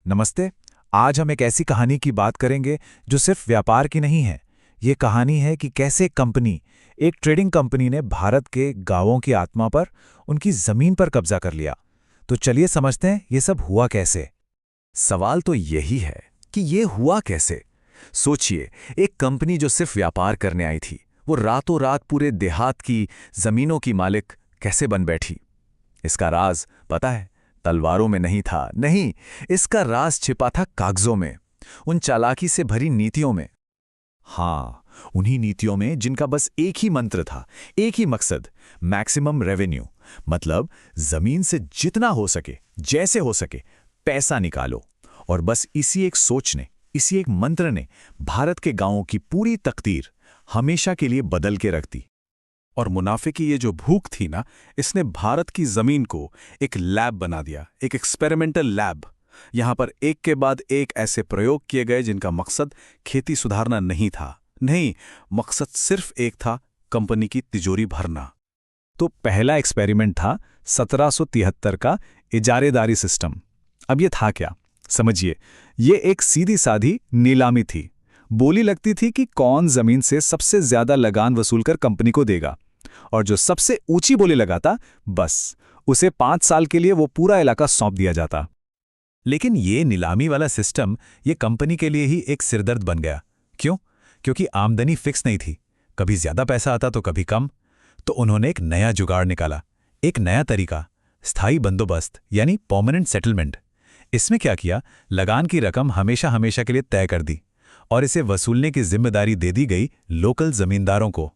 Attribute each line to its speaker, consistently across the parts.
Speaker 1: नमस्ते। आज हम एक ऐसी कहानी की बात करेंगे जो सिर्फ व्यापार की नहीं है। ये कहानी है कि कैसे एक ट्रेडिंग कंपनी ने भारत के गांवों की आत्मा पर, उनकी जमीन पर कब्जा कर लिया। तो चलिए समझते हैं ये सब हुआ कैसे।
Speaker 2: सवाल तो यही है कि ये हुआ कैसे। सोचिए, एक कंपनी जो सिर्फ व्यापार करने आई थी, वो रातों रात पूरे देहात की जमीनों की मालिक कैसे बन बैठी। इसका राज पता है, तलवारों में नहीं था। नहीं, इसका राज छिपा था कागजों में, उन चालाकी से भरी नीतियों में। हाँ, उन्हीं नीतियों में जिनका बस एक ही मंत्र था, एक ही मकसद, मैक्सिमम रेवेन्यू। मतलब जमीन से जितना हो सके, जैसे हो सके, पैसा निकालो। और बस इसी एक सोच ने, इसी एक मंत्र ने भारत के गांवों की पूरी तकदीर हमेशा के लिए बदल के रख दी।
Speaker 3: और मुनाफे की ये जो भूख थी ना, इसने भारत की जमीन को एक लैब बना दिया, एक एक्सपेरिमेंटल लैब। यहां पर एक के बाद एक ऐसे प्रयोग किए गए जिनका मकसद खेती सुधारना नहीं था। नहीं, मकसद सिर्फ एक था, कंपनी की तिजोरी भरना।
Speaker 1: तो पहला एक्सपेरिमेंट था 1773 का इजारेदारी सिस्टम। अब ये था क्या, समझिए। ये एक सीधी साधी नीलामी थी। बोली लगती थी कि कौन जमीन से सबसे ज्यादा लगान वसूल कर कंपनी को देगा, और जो सबसे ऊंची बोली लगाता, बस उसे 5 साल के लिए वो पूरा इलाका सौंप दिया जाता। लेकिन ये नीलामी वाला सिस्टम ये कंपनी के लिए ही एक सिरदर्द बन गया। क्यों? क्योंकि आमदनी फिक्स नहीं थी, कभी ज्यादा पैसा आता तो कभी कम। तो उन्होंने एक नया जुगाड़ निकाला, एक नया तरीका, स्थायी बंदोबस्त यानी परमानेंट सेटलमेंट। इसमें क्या किया, लगान की रकम हमेशा हमेशा के लिए तय कर दी और इसे वसूलने की जिम्मेदारी दे दी गई लोकल जमींदारों को।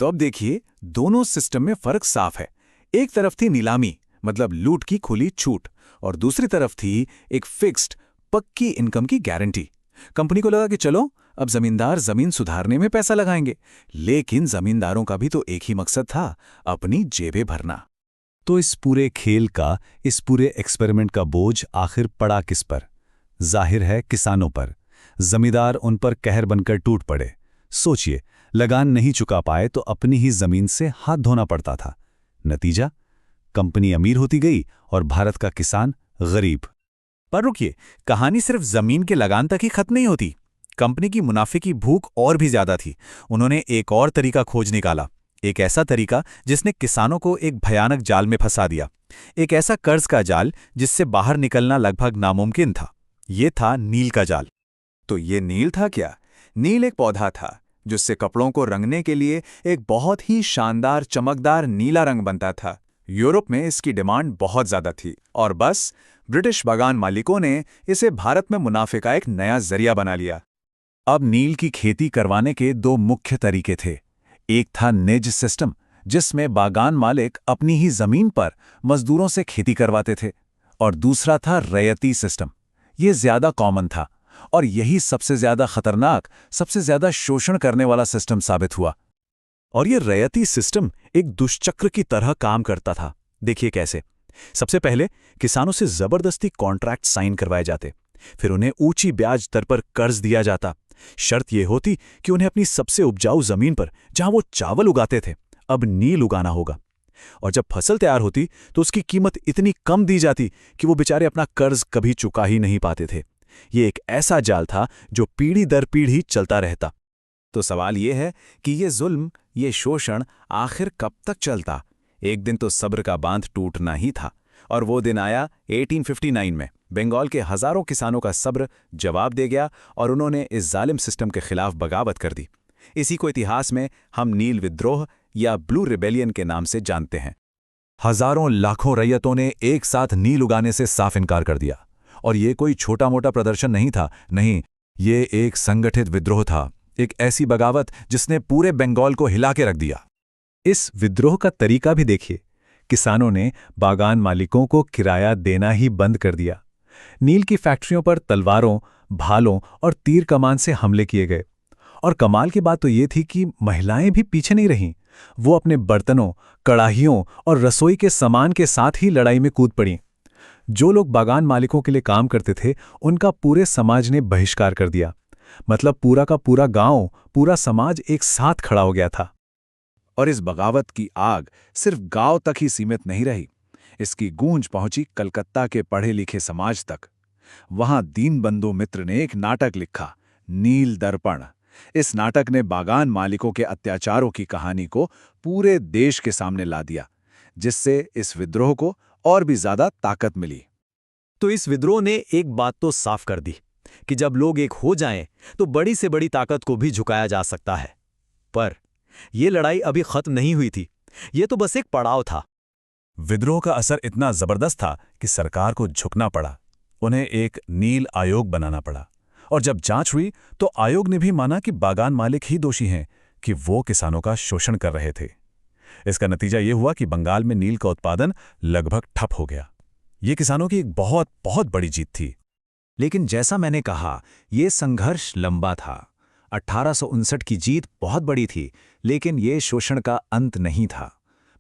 Speaker 3: तो अब देखिए, दोनों सिस्टम में फर्क साफ है। एक तरफ थी नीलामी, मतलब लूट की खुली छूट, और दूसरी तरफ थी एक फिक्स्ड, पक्की इनकम की गारंटी। कंपनी को लगा कि चलो, अब जमींदार जमीन सुधारने में पैसा लगाएंगे, लेकिन जमींदारों का भी तो एक ही मकसद था, अपनी जेबें भरना।
Speaker 2: तो इस पूरे खेल का, इस पूरे एक्सपेरिमेंट का बोझ आखिर पड़ा किस पर? जाहिर है, किसानों पर। जमींदार उन पर कहर बनकर टूट पड़े। सोचिए, लगान नहीं चुका पाए तो अपनी ही जमीन से हाथ धोना पड़ता था। नतीजा, कंपनी अमीर होती गई और भारत का किसान गरीब।
Speaker 3: पर रुकिए, कहानी सिर्फ जमीन के लगान तक ही खत्म नहीं होती। कंपनी की मुनाफे की भूख और भी ज्यादा थी। उन्होंने एक और तरीका खोज निकाला, एक ऐसा तरीका जिसने किसानों को एक भयानक जाल में फंसा दिया। एक ऐसा कर्ज का जाल जिससे बाहर निकलना लगभग नामुमकिन था। ये था नील का जाल। तो ये नील था क्या? नील एक पौधा था जिससे कपड़ों को रंगने के लिए एक बहुत ही शानदार चमकदार नीला रंग बनता था। यूरोप में इसकी डिमांड बहुत ज्यादा थी, और बस ब्रिटिश बागान मालिकों ने इसे भारत में मुनाफे का एक नया जरिया बना लिया।
Speaker 1: अब नील की खेती करवाने के 2 मुख्य तरीके थे। एक था निज सिस्टम, जिसमें बागान मालिक अपनी ही जमीन पर मजदूरों से खेती करवाते थे, और दूसरा था रैयती सिस्टम। ये ज्यादा कॉमन था, और यही सबसे ज्यादा खतरनाक, सबसे ज्यादा शोषण करने वाला सिस्टम साबित हुआ।
Speaker 2: और ये रैयती सिस्टम एक दुष्चक्र की तरह काम करता था। देखिए कैसे। सबसे पहले किसानों से जबरदस्ती कॉन्ट्रैक्ट साइन करवाए जाते, फिर उन्हें ऊंची ब्याज दर पर कर्ज दिया जाता। शर्त यह होती कि उन्हें अपनी सबसे उपजाऊ जमीन पर, जहां वो चावल उगाते थे, अब नील उगाना होगा। और जब फसल तैयार होती तो उसकी कीमत इतनी कम दी जाती कि वो बेचारे अपना कर्ज कभी चुका ही नहीं पाते थे। ये एक ऐसा जाल था जो पीढ़ी दर पीढ़ी चलता रहता।
Speaker 3: तो सवाल ये है कि ये जुल्म, ये शोषण आखिर कब तक चलता? एक दिन तो सब्र का बांध टूटना ही था, और वो दिन आया 1859 में। बंगाल के हजारों किसानों का सब्र जवाब दे गया, और उन्होंने इस जालिम सिस्टम के खिलाफ बगावत कर दी। इसी को इतिहास में हम नील विद्रोह या ब्लू रिबेलियन के नाम से जानते हैं।
Speaker 1: हजारों लाखों रैयतों ने एक साथ नील उगाने से साफ इनकार कर दिया। और ये कोई छोटा मोटा प्रदर्शन नहीं था, नहीं, ये एक संगठित विद्रोह था, एक ऐसी बगावत जिसने पूरे बंगाल को हिला के रख दिया। इस विद्रोह का तरीका भी देखिए। किसानों ने बागान मालिकों को किराया देना ही बंद कर दिया। नील की फैक्ट्रियों पर तलवारों, भालों और तीर कमान से हमले किए गए। और कमाल की बात तो ये थी कि महिलाएं भी पीछे नहीं रहीं। वो अपने बर्तनों, कड़ाहियों और रसोई के सामान के साथ ही लड़ाई में कूद पड़ीं। जो लोग बागान मालिकों के लिए काम करते थे, उनका पूरे समाज ने बहिष्कार कर दिया। मतलब पूरा का पूरा गांव, पूरा समाज एक साथ खड़ा हो गया था।
Speaker 3: और इस बगावत की आग सिर्फ गांव तक ही सीमित नहीं रही। इसकी गूंज पहुंची कलकत्ता के पढ़े लिखे समाज तक।
Speaker 1: वहां दीनबंधु मित्र ने एक नाटक लिखा, नील दर्पण। इस नाटक ने बागान मालिकों के अत्याचारों की कहानी को पूरे देश के सामने ला दिया, जिससे इस विद्रोह को और भी ज्यादा ताकत मिली।
Speaker 2: तो इस विद्रोह ने एक बात तो साफ कर दी कि जब लोग एक हो जाएं तो बड़ी से बड़ी ताकत को भी झुकाया जा सकता है। पर यह लड़ाई अभी खत्म नहीं हुई थी, यह तो बस एक पड़ाव था।
Speaker 3: विद्रोह का असर इतना जबरदस्त था कि सरकार को झुकना पड़ा। उन्हें एक नील आयोग बनाना पड़ा, और जब जांच हुई तो आयोग ने भी माना कि बागान मालिक ही दोषी हैं कि वो किसानों का शोषण कर रहे थे। इसका नतीजा ये हुआ कि बंगाल में नील का उत्पादन लगभग ठप हो गया। ये किसानों की एक बहुत बहुत बड़ी जीत थी।
Speaker 1: लेकिन जैसा मैंने कहा, यह संघर्ष लंबा था। 1859 की जीत बहुत बड़ी थी, लेकिन यह शोषण का अंत नहीं था।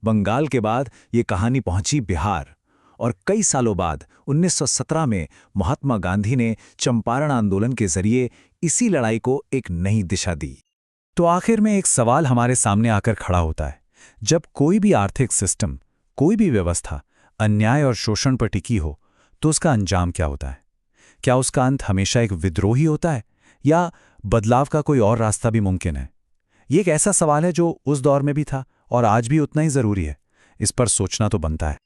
Speaker 1: बंगाल के बाद ये कहानी पहुंची बिहार, और कई सालों बाद 1917 में महात्मा गांधी ने चंपारण आंदोलन के जरिए इसी लड़ाई को एक नई दिशा दी। तो आखिर में एक सवाल हमारे सामने आकर खड़ा होता है, जब कोई भी आर्थिक सिस्टम, कोई भी व्यवस्था अन्याय और शोषण पर टिकी हो, तो उसका अंजाम क्या होता है? क्या उसका अंत हमेशा एक विद्रोह ही होता है, या बदलाव का कोई और रास्ता भी मुमकिन है? ये एक ऐसा सवाल है जो उस दौर में भी था और आज भी उतना ही जरूरी है। इस पर सोचना तो बनता है।